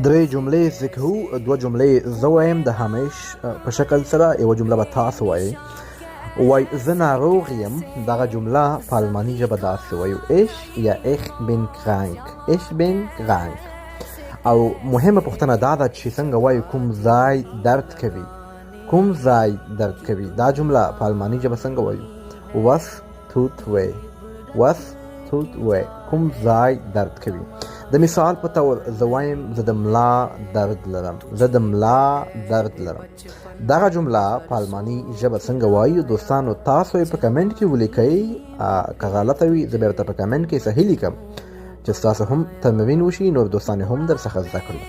درې جملې ذکرو، دوه جملې زه وایم د همیش په شکل سره، یوه جمله به تاسو وایي. وای زه ناروغ یم، دغه جمله په الماني ژبه داسې وایو ich یا ich bin krank، ich bin krank. او مهمه پوښتنه دا ده چې څنګه وایو کوم ځای درد کوي، کوم ځای درد کوي. دا جمله په الماني ژبه څنګه وایو was tut weh، was tut weh، کوم ځای درد کوي. د مثال په تور زه وایم زه د ملا درد لرم، زه د ملا درد لرم. دغه جمله په الماني ژبه څنګه وایو دوستانو؟ تاسو یې په کمنټ کې ولیکئ. که غلطه وي زه به ورته په کمنټ کې صحیح لیکم چې ستاسو هم تمرین وشي، نور دوستان هم در څخه زده کړي.